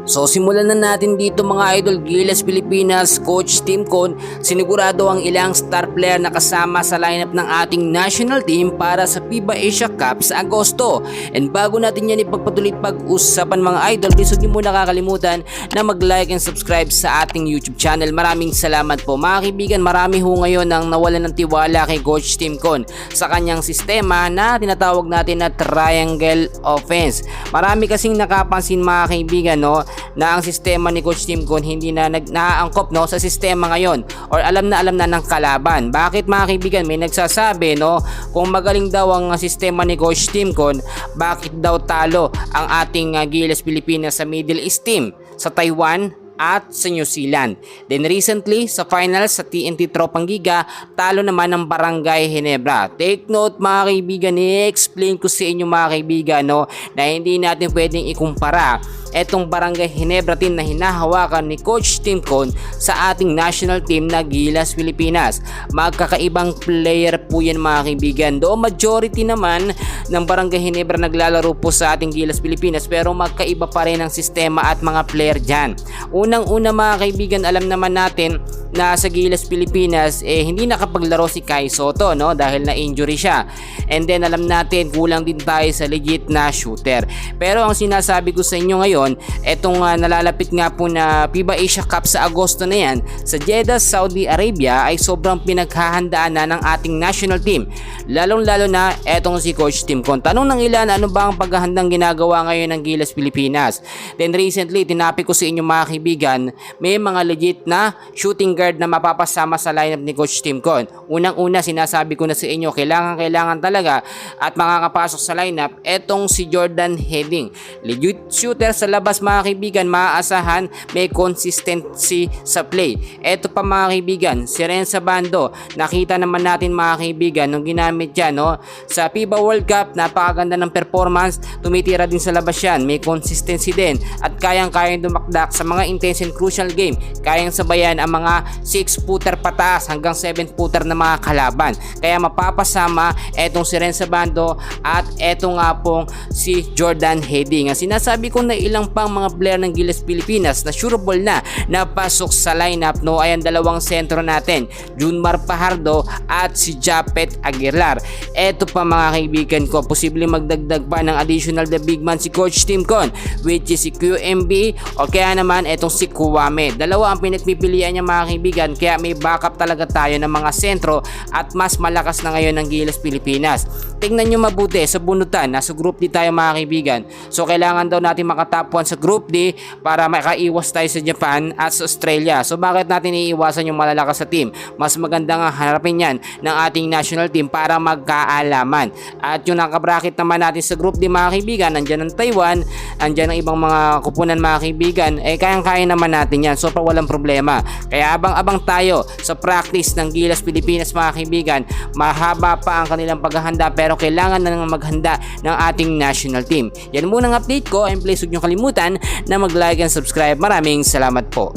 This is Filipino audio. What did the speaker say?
So simulan na natin dito mga idol. Gilas Pilipinas, Coach Tim Con, sinigurado ang ilang star player na kasama sa lineup ng ating national team para sa FIBA Asia Cup sa Agosto. And bago natin yan ipagpatuloy pag-usapan mga idol, please huwag niyo muna kakalimutan na mag-like and subscribe sa ating YouTube channel. Maraming salamat po mga kaibigan. Marami ho ngayon ang nawalan ng tiwala kay Coach Tim Con sa kanyang sistema na tinatawag natin na triangle offense. Marami kasing nakapansin mga kaibigan na ang sistema ni Coach Tim Con hindi na naaangkop sa sistema ngayon or alam na ng kalaban. Bakit mga kaibigan? May nagsasabi kung magaling daw ang sistema ni Coach Tim Con, bakit daw talo ang ating Gilas Pilipinas sa Middle East team, sa Taiwan at sa New Zealand. Then recently sa finals sa TNT Tropang Giga, talo naman ng Barangay Ginebra. Take note mga kaibigan, i-explain ko sa inyo mga kaibigan na hindi natin pwedeng ikumpara etong Barangay Ginebra team na hinahawakan ni Coach Tim Con sa ating national team na Gilas Pilipinas. Magkakaibang player po yan mga kaibigan. Doon majority naman ng Barangay Ginebra naglalaro po sa ating Gilas Pilipinas, pero magkaiba pa rin ang sistema at mga player dyan. Unang-una mga kaibigan, alam naman natin na sa Gilas Pilipinas hindi nakapaglaro si Kai Soto dahil na injury siya. And then alam natin kulang din tayo sa legit na shooter. Pero ang sinasabi ko sa inyo ngayon, etong nalalapit nga po na FIBA Asia Cup sa Agosto na yan sa Jeddah, Saudi Arabia, ay sobrang pinaghahandaan na ng ating national team. Lalong-lalo na etong si Coach Tim Con. Tanong ng ilan, ano ba ang paghahandang ginagawa ngayon ng Gilas Pilipinas? Then recently, tinapik ko sa inyo mga kaibigan, may mga legit na shooting guard na mapapasama sa lineup ni Coach Tim Con. Unang-una, sinasabi ko na sa inyo, kailangan talaga at makakapasok sa lineup etong si Jordan Heading. Legit shooter sa labas mga kaibigan, maaasahan, may consistency sa play. Eto pa mga kaibigan, si Renza Bando, nakita naman natin mga kaibigan nung ginamit yan sa FIBA World Cup, napakaganda ng performance, tumitira din sa labas yan, may consistency din at kayang-kayang dumakdak sa mga intense and crucial game, kayang sabayan ang mga 6-footer pataas hanggang 7-footer na mga kalaban. Kaya mapapasama etong si Renza Bando at eto nga pong si Jordan Heading. Sinasabi ko na ilang pang mga player ng Gilas Pilipinas na sureable na napasok sa lineup ay ang dalawang sentro natin, Junmar Fajardo at si Japet Aguilar. Eto pa mga kaibigan ko, posible magdagdag pa ng additional the big man si Coach Tim Con, which is si QMB o kaya naman etong si Kuwame. Dalawa ang pinagpipilian niya mga kaibigan, kaya may backup talaga tayo ng mga sentro at mas malakas na ngayon ng Gilas Pilipinas. Tingnan nyo mabuti sa bunutan, nasa group D tayo mga kaibigan. So kailangan daw natin makatap 1 sa group D para makaiwas tayo sa Japan at sa Australia. So bakit natin iiwasan yung malalakas sa team? Mas maganda nga harapin yan ng ating national team para magkaalaman. At yung nakabracket naman natin sa group D mga kaibigan, andyan ang Taiwan, andyan ang ibang mga kupunan mga kaibigan, kayang-kaya naman natin yan. So walang problema. Kaya abang-abang tayo sa practice ng Gilas Pilipinas mga kaibigan. Mahaba pa ang kanilang paghahanda pero kailangan na nang maghanda ng ating national team. Yan muna ang update ko, and please huwag niyo kalimutan na mag-like and subscribe. Maraming salamat po.